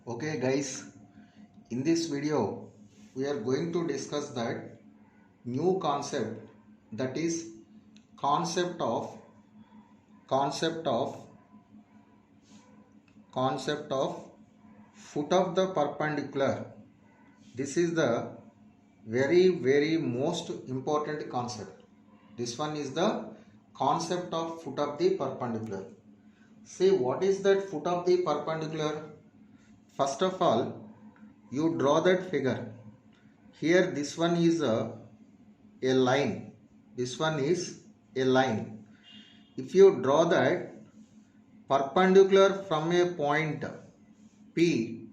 Okay guys, in this video we are going to discuss that new concept, that is concept of concept of concept of foot of the perpendicular. This is the very most important concept. This one is the concept of foot of the perpendicular. See, what is that foot of the perpendicular? First of all, you draw that figure. Here this one is a line. This one is a line. If you draw that perpendicular from a point P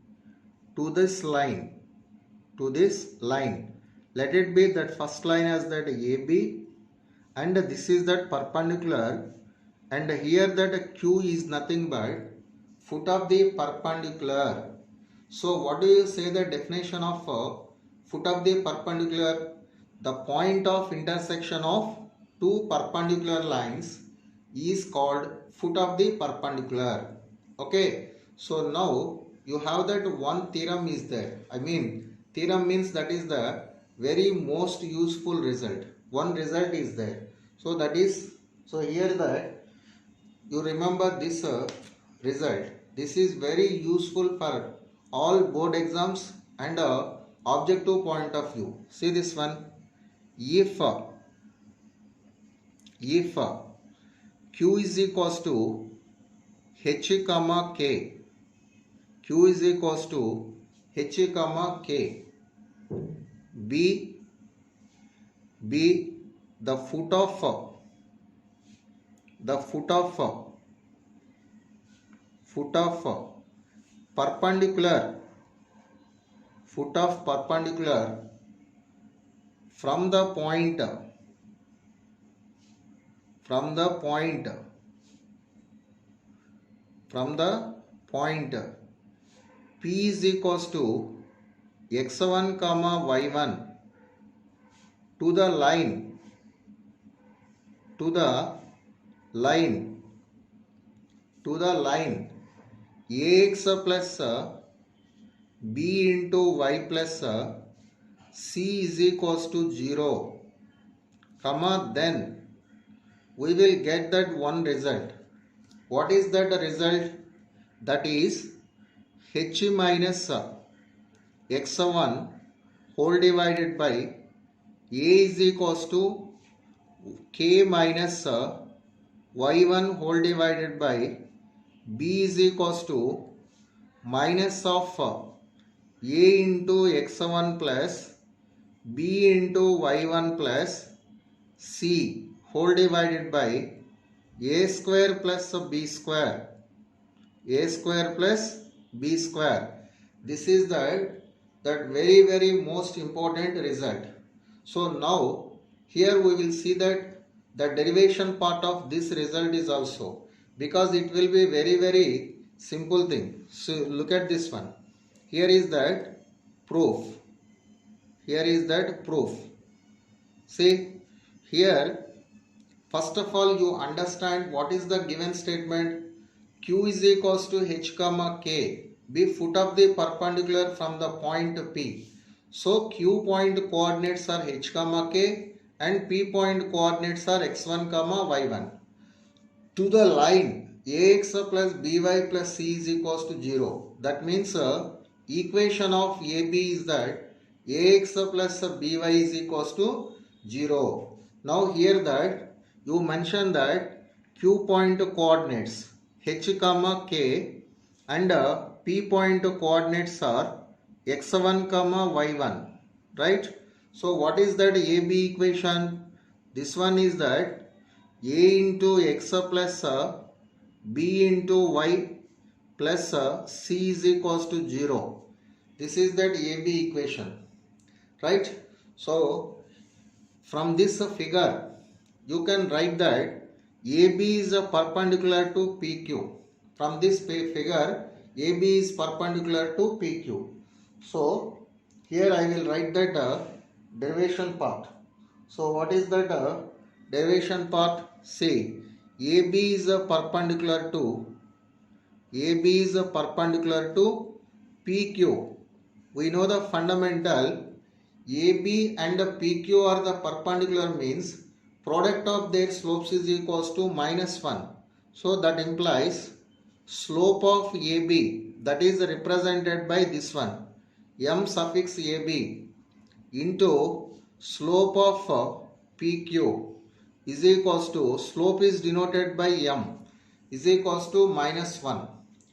to this line, let it be that first line as that AB, and this is that perpendicular, and here that Q is nothing but foot of the perpendicular. So what do you say the definition of foot of the perpendicular? The point of intersection of two perpendicular lines is called foot of the perpendicular. Okay, so now you have that one theorem is there. Theorem means that is the very most useful result. One result is there. So that is, so here that you remember this result. This is very useful for all board exams and objective point of view. See this one. If Q is equals to H comma K, Q is equals to H comma K, B the foot of perpendicular, from the point P is equals to x1 comma y1 to the line ax plus b into y plus c is equals to 0, comma, then we will get that one result. What is that result? That is h minus x1 whole divided by a is equals to k minus y1 whole divided by b is equals to minus of a into x1 plus b into y1 plus c whole divided by a square plus b square, This is that very most important result. So now here we will see that the derivation part of this result is also, because it will be very simple thing. So look at this one. Here is that proof. See here, first of all you understand what is the given statement. Q is equals to h comma k, be foot of the perpendicular from the point P. So Q point coordinates are h comma k and P point coordinates are x1 comma y1 to the line ax plus by plus c is equals to 0. That means equation of AB is that ax plus by is equals to 0. Now here that you mention that Q point coordinates h comma k and P point coordinates are x1 comma y1, right? So what is that AB equation? This one is that a into x plus b into y plus c is equals to 0. This is that AB equation, right? So from this figure you can write that AB is perpendicular to PQ. From this figure AB is perpendicular to PQ. So here I will write that derivation part. So what is that derivation part? Say AB is perpendicular to PQ. We know the fundamental AB and PQ are the perpendicular, means product of their slopes is equals to -1. So that implies slope of AB, that is represented by this one, M suffix AB, into slope of PQ is equals to, slope is denoted by M, is equals to -1.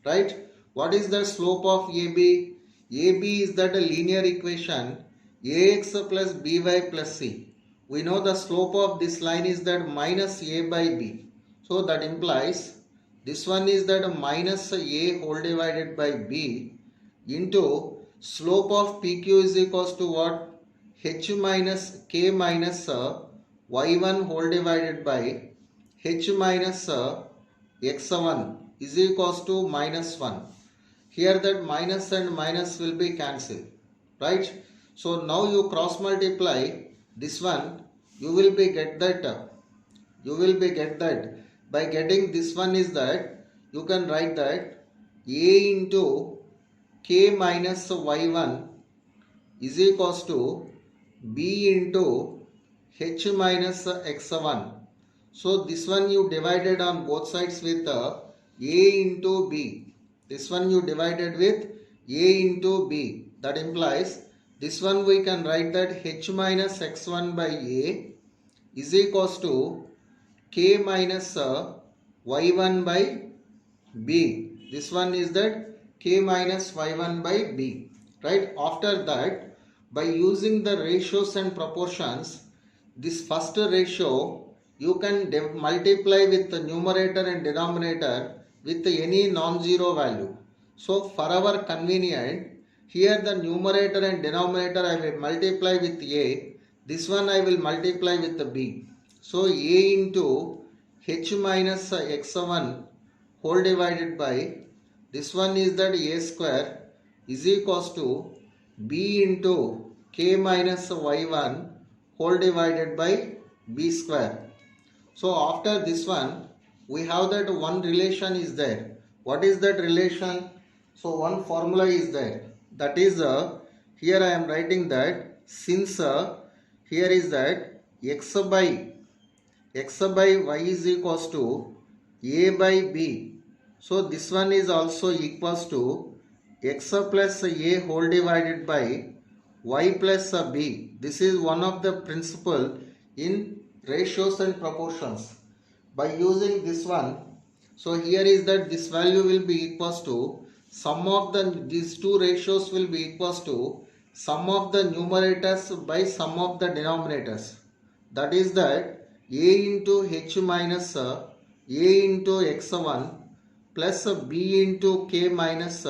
Right? What is the slope of AB? AB is that a linear equation ax plus by plus c. We know the slope of this line is that minus a by b. So that implies this one is that minus a whole divided by b into slope of PQ is equals to what? H minus k minus y1 whole divided by h minus x1 is equals to -1. Here that minus and minus will be cancelled. Right? So now you cross multiply this one, you will be get that by getting this one is that you can write that a into k minus y1 is equals to b into h minus x1. So this one you divided on both sides with a into b. This one you divided with a into b. That implies this one we can write that h minus x1 by a is equals to k minus y1 by b. This one is that k minus y1 by b. Right? After that, by using the ratios and proportions, this first ratio you can multiply with the numerator and denominator with any non-zero value. So for our convenience, here the numerator and denominator I will multiply with a, this one I will multiply with the b. So a into h minus x1 whole divided by, this one is that a square is equals to b into k minus y1 whole divided by b square. So after this one, we have that one relation is there. What is that relation? So one formula is there. That is, here I am writing that since here is that x by y is equals to a by b. So this one is also equals to x plus a whole divided by y plus b. This is one of the principle in ratios and proportions. By using this one, so here is that this value will be equals to sum of these two ratios will be equals to sum of the numerators by sum of the denominators. That is that a into h minus a into x1 plus b into k minus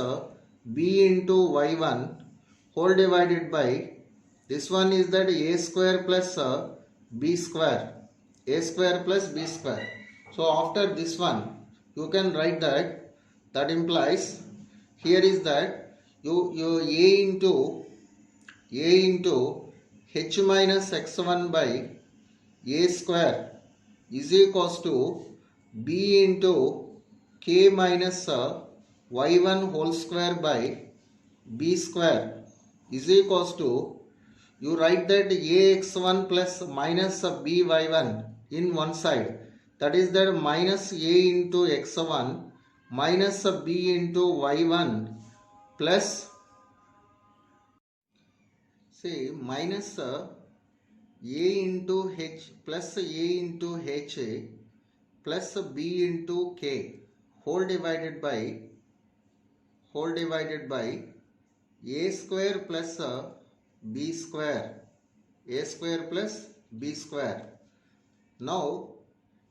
b into y1 whole divided by, this one is that a square plus b square, a square plus b square. So after this one you can write that implies here is that you a into h minus x1 by a square is equals to b into k minus y1 whole square by b square is equals to, you write that ax1 plus minus by1 in one side, that is that minus a into x1 minus b into y1 plus, say, minus a into h plus a into h plus b into k whole divided by a square plus b square, a square plus b square. Now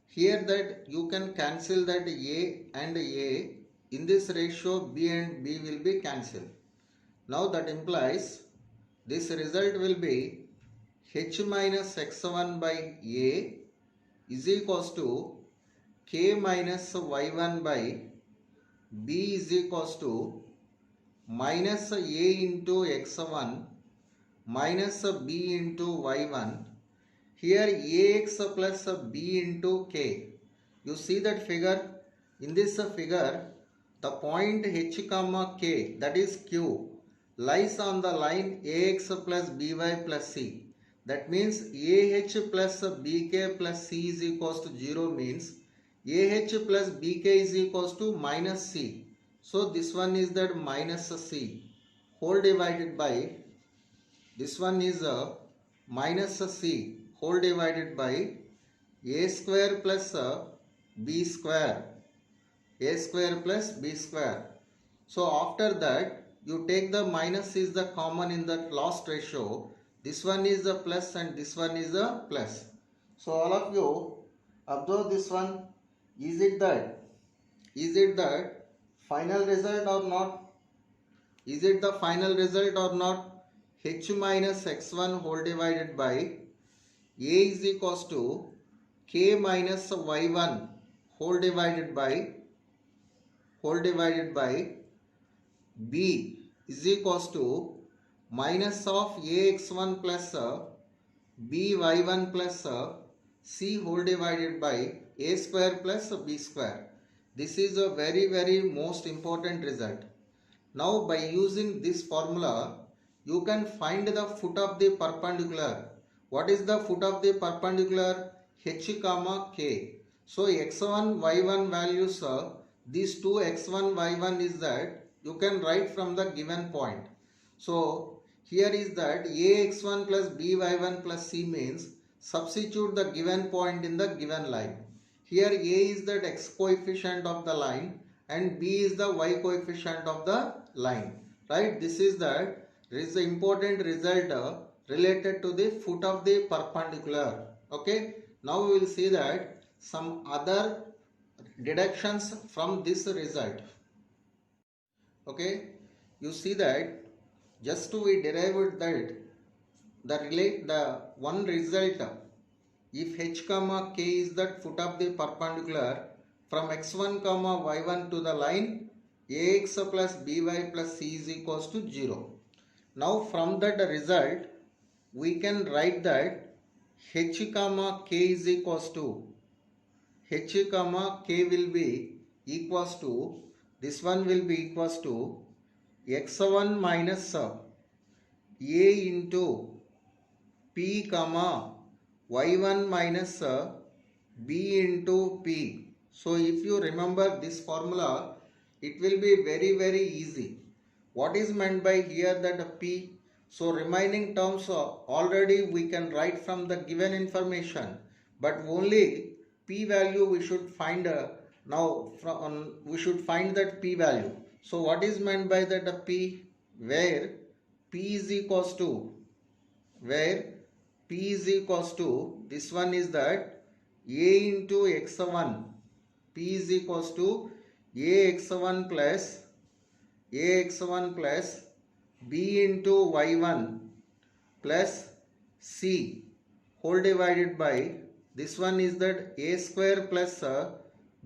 here that you can cancel that a and a, in this ratio b and b will be cancelled. Now that implies this result will be h minus x1 by a is equals to k minus y1 by b is equals to minus a into x1 minus b into y1. Here ax plus b into k. You see that figure? In this figure, the point h comma k, that is q, lies on the line ax plus by plus c. That means ah plus bk plus c is equals to 0 means ah plus bk is equals to minus c. So this one is that minus c whole divided by, this one is minus c whole divided by a square plus b square, a square plus b square. So after that you take the minus is the common in that last ratio. This one is the plus and this one is the plus. So all of you observe this one. Is it that final result or not? Is it the final result or not? H minus x1 whole divided by a is equals to k minus y1 whole divided by b is equals to minus of ax1 plus by1 plus c whole divided by a square plus b square. This is a very most important result. Now by using this formula you can find the foot of the perpendicular. What is the foot of the perpendicular? H comma k. So x1 y1 values, these two x1 y1 is that you can write from the given point. So here is that ax1 plus by1 plus c means substitute the given point in the given line. Here a is that x coefficient of the line and b is the y coefficient of the line, right? This is the important result related to the foot of the perpendicular. Okay, now we will see that some other deductions from this result. Okay, you see that just we derived that the one result, if h comma k is that foot of the perpendicular from x1 comma y1 to the line ax plus by plus c is equals to 0. Now from that result we can write that h comma k is equals to, h comma k will be equals to, this one will be equals to x1 minus a into p comma y1 minus b into p. So if you remember this formula it will be very easy. What is meant by here that p? So remaining terms already we can write from the given information, but only p value we should find now we should find that p value. So what is meant by that p? Where p is equals to, this one is that a into x1, p is equals to ax1 plus b into y1 plus c whole divided by, this one is that a square plus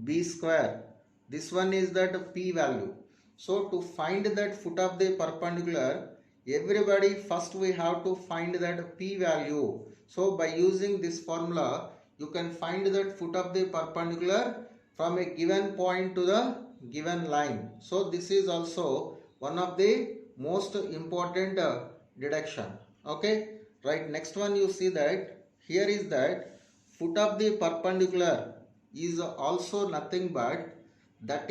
b square. This one is that p value. So to find that foot of the perpendicular, everybody first we have to find that p value. So by using this formula you can find that foot of the perpendicular from a given point to the given line. So this is also one of the most important deduction. Okay, right, next one you see that here is that foot of the perpendicular is also nothing but the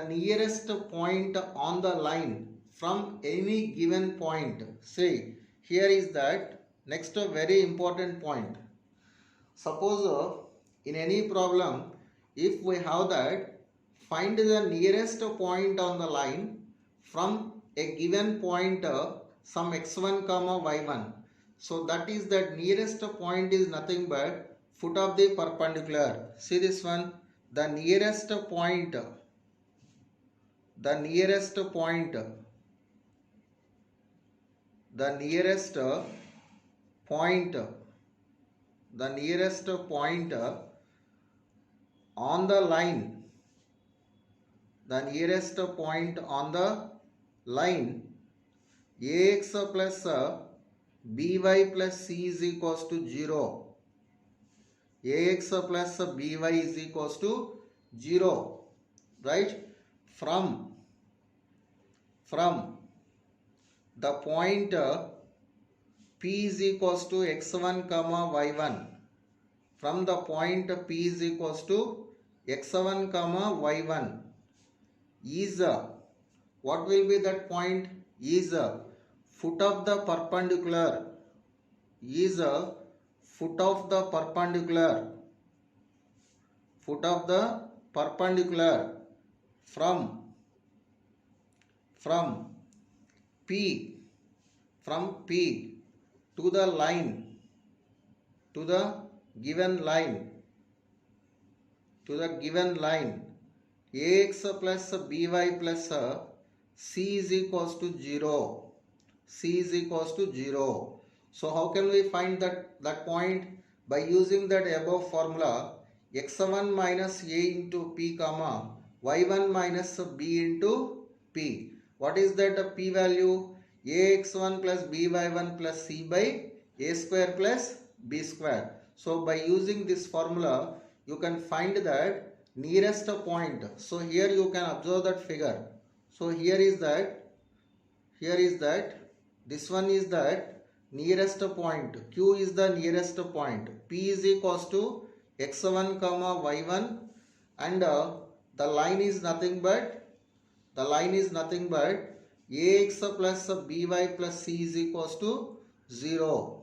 nearest point on the line from any given point. Say here is that next very important point. Suppose in any problem if we have that find the nearest point on the line from a given point some x1 comma y1. So that is that nearest point is nothing but foot of the perpendicular. See this one, the nearest point on the line, ax plus by plus c is equals to 0. ax plus by is equals to 0. right? From the point P is equals to x1 comma y1, from the point P is equals to x1 comma y1 is what will be that point? Is foot of the perpendicular, is foot of the perpendicular, foot of the perpendicular from P, from P to the line, to the given line, to the given line ax plus by plus c is equals to 0, c is equals to 0. So how can we find that point? By using that above formula, x1 minus a into p comma y1 minus b into p. What is that p value? ax1 plus by1 plus c by a square plus b square. So by using this formula, you can find that nearest point. So here you can observe that figure. So here is that, this one is that nearest point. Q is the nearest point. P is equals to x1 comma y1, and the line is nothing but ax plus by plus c is equals to 0.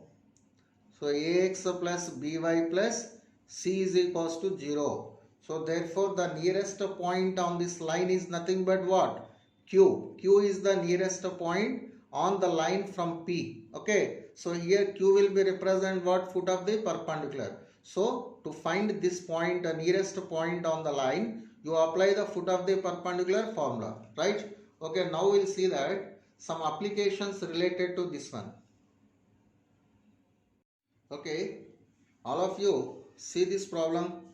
So ax plus by plus c is equals to 0. So therefore the nearest point on this line is nothing but what? Q. Q is the nearest point on the line from P. Okay. So here Q will be represent what? Foot of the perpendicular. So to find this point, the nearest point on the line, you apply the foot of the perpendicular formula, right? Okay, now we'll see that some applications related to this one. Okay, all of you see this problem.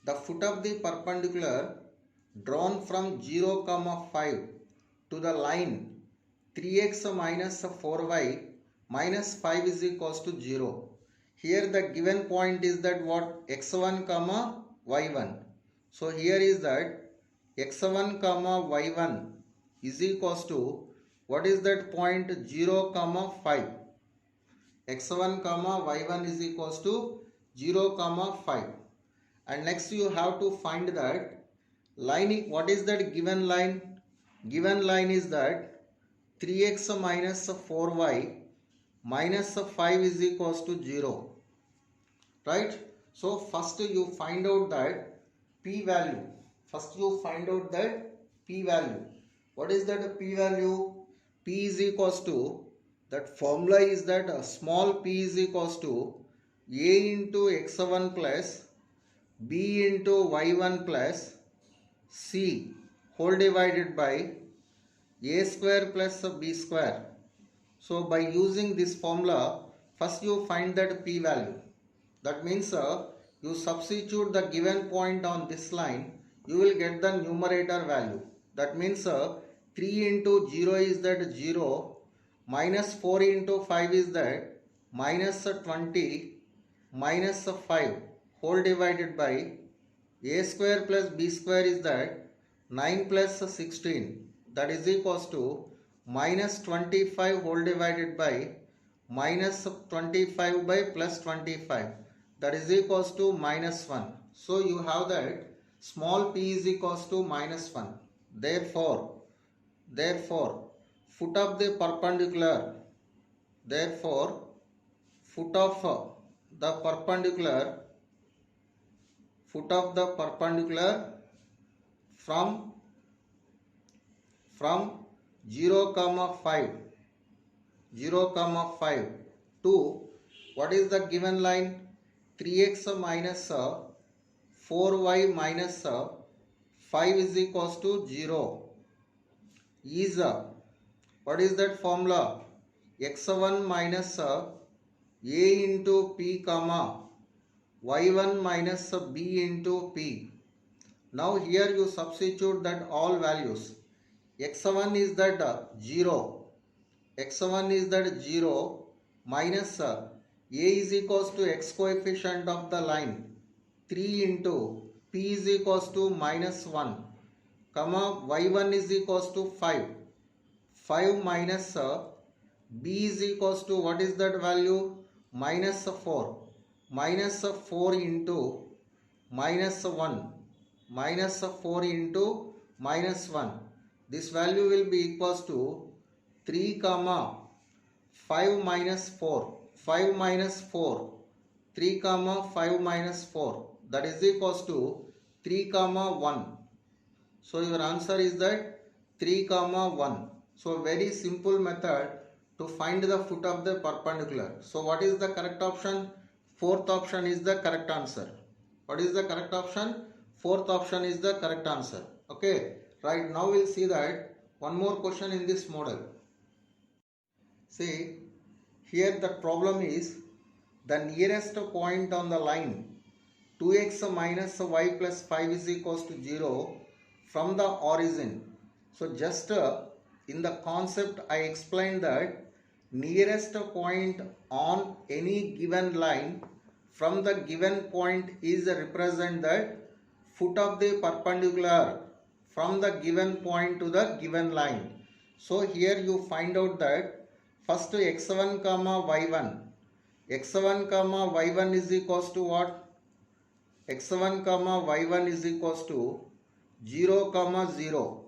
The foot of the perpendicular drawn from 0, 5 to the line 3x minus 4y minus 5 is equals to 0. Here the given point is that what? x1 comma y1. So here is that x1 comma y1 is equals to, what is that point? 0, 5. x1 comma y1 is equals to 0, 5. And next you have to find that line. What is that given line? Given line is that 3x minus 4y minus 5 is equals to 0, right? So first you find out that p value. First you find out that p value. What is that p value? P is equals to, that formula is that small p is equals to a into x1 plus b into y1 plus c whole divided by a square plus b square. So by using this formula, first you find that p value. That means you substitute the given point on this line, you will get the numerator value. That means 3 into 0 is that 0, minus 4 into 5 is that minus 20 minus 5 whole divided by a square plus b square is that 9 plus 16, that is equals to minus 25 whole divided by minus 25 by plus 25, that is equals to minus 1. So you have that small p is equals to minus 1. Therefore foot of the perpendicular, therefore foot of the perpendicular from 0, 5 to, what is the given line? 3x minus 4y minus 5 is equals to 0 is what is that formula? x1 minus a into p comma y1 minus b into p. Now here you substitute that all values. x1 is that 0, x1 is that 0 minus a is equals to x coefficient of the line 3 into p is equals to minus 1 comma y1 is equals to 5. 5 minus b is equals to what is that value? Minus 4. Minus 4 into minus 1. Minus 4 into minus 1. This value will be equals to 3 comma 5 minus 4. 5 minus 4. 3 comma 5 minus 4. That is equals to 3 comma 1. So your answer is that 3 comma 1. So very simple method to find the foot of the perpendicular. So what is the correct option? Fourth option is the correct answer. What is the correct option? Fourth option is the correct answer. Okay. Right, now we'll see that one more question in this model. See, here the problem is the nearest point on the line 2x minus y plus 5 is equals to 0 from the origin. So just in the concept I explained that nearest point on any given line from the given point is represent that foot of the perpendicular from the given point to the given line. So here you find out that first x1 comma y1. x1 comma y1 is equals to what? x1 comma y1 is equals to 0 comma 0.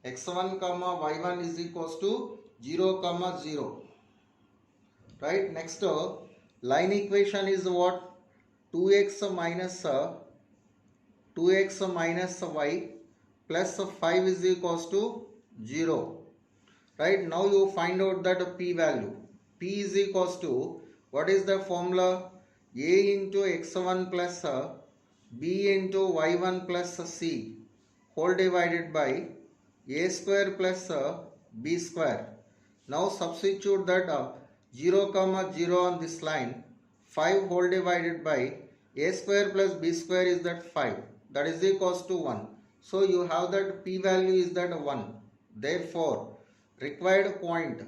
x1 comma y1 is equals to 0 comma 0. Right, next line equation is what? 2x minus y plus 5 is equals to 0. Right, now you find out that p value. P is equals to, what is the formula? A into x1 plus b into y1 plus c whole divided by a square plus b square. Now substitute that 0 comma 0 on this line. 5 whole divided by a square plus b square is that 5. That is equals to 1. So you have that p value is that 1. Therefore required point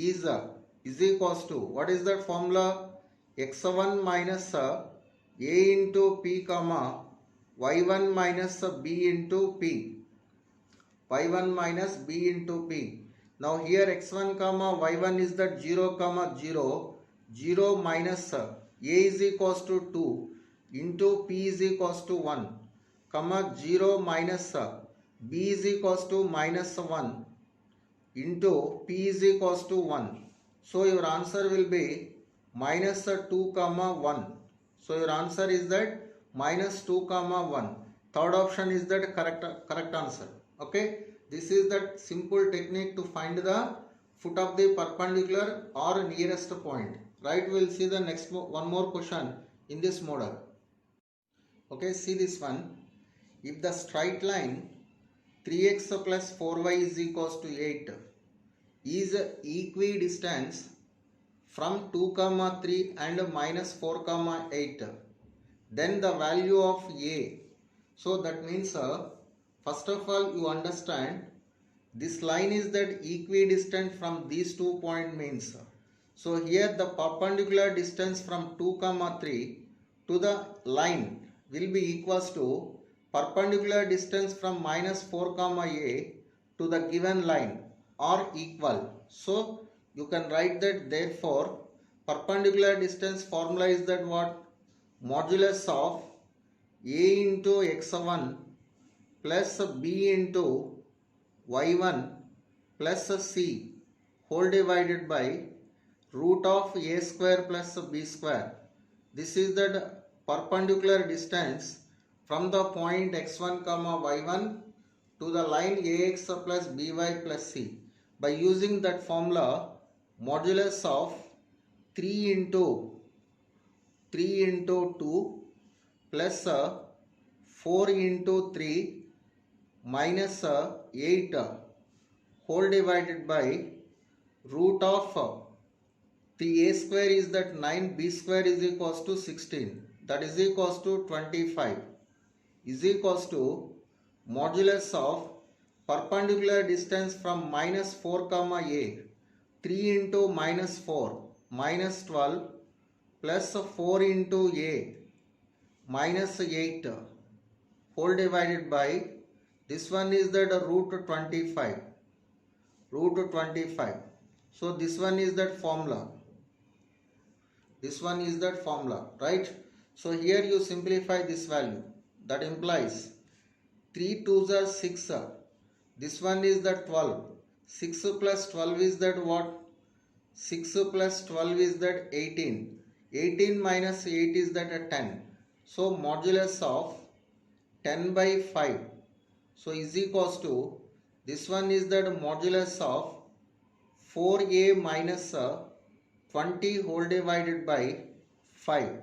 is equals to, what is that formula? x1 minus a into p comma y1 minus b into p. y1 minus b into p. Now here x1 comma y1 is that 0 comma 0. 0 minus a is equals to 2 into p is equals to 1 comma 0 minus b is equals to minus 1 into p is equals to 1. So your answer will be minus 2 comma 1. So your answer is that minus 2 comma 1. Third option is that correct answer. Okay, this is that simple technique to find the foot of the perpendicular or nearest point. Right, we will see the next one more question in this model. Okay, see this one. If the straight line 3x plus 4y is equals to 8 is equidistant from 2 comma 3 and minus 4 comma 8, then the value of a. So that means first of all you understand this line is that equidistant from these 2 point means. So here the perpendicular distance from 2 comma 3 to the line will be equals to perpendicular distance from minus 4 comma a to the given line are equal. So you can write that therefore perpendicular distance formula is that what? Modulus of a into x1 plus b into y1 plus c whole divided by root of a square plus b square. This is the perpendicular distance from the point x1 comma y1 to the line ax plus by plus c. By using that formula, modulus of 3 into 2 plus 4 into 3 minus 8 whole divided by root of the a square is that 9, b square is equals to 16, that is equals to 25 is equals to modulus of perpendicular distance from minus 4 comma a 3 into minus 4 minus 12 plus 4 into a minus 8 whole divided by, this one is that root 25. So this one is that formula. Right? So here you simplify this value. That implies 3 2s are 6. This one is the 12. 6 plus 12 is that what? 6 plus 12 is that 18. 18 minus 8 is that a 10. So modulus of 10 by 5. So is equals to, this one is that modulus of 4a minus 20 whole divided by 5.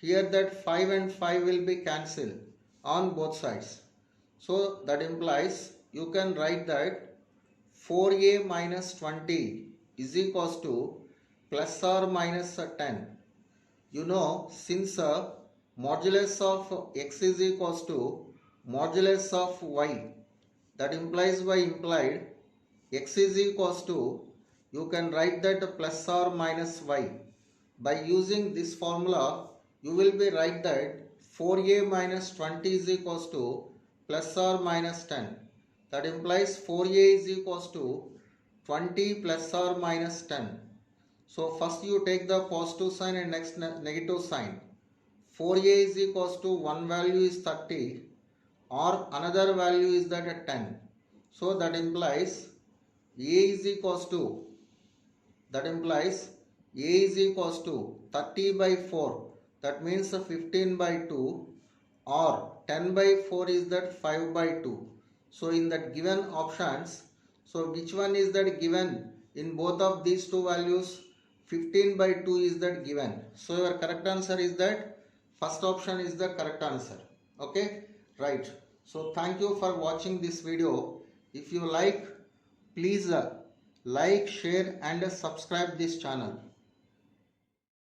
Here that 5 and 5 will be cancelled on both sides. So that implies you can write that 4a minus 20 is equals to plus or minus 10. You know, since modulus of x is equals to modulus of y, that implies by implied x is equals to, you can write that plus or minus y. By using this formula, you will be write that 4a minus 20 is equals to plus or minus 10. That implies 4a is equals to 20 plus or minus 10. So first you take the positive sign and next negative sign. 4a is equals to one value is 30 or another value is that 10. So that implies a is equals to, that implies a is equals to 30 by 4. That means 15 by 2, or 10 by 4 is that 5 by 2. So in that given options, so which one is that given in both of these two values? 15 by 2 is that given. So your correct answer is that first option is the correct answer. Okay, right. So thank you for watching this video. If you like, please like, share and subscribe this channel.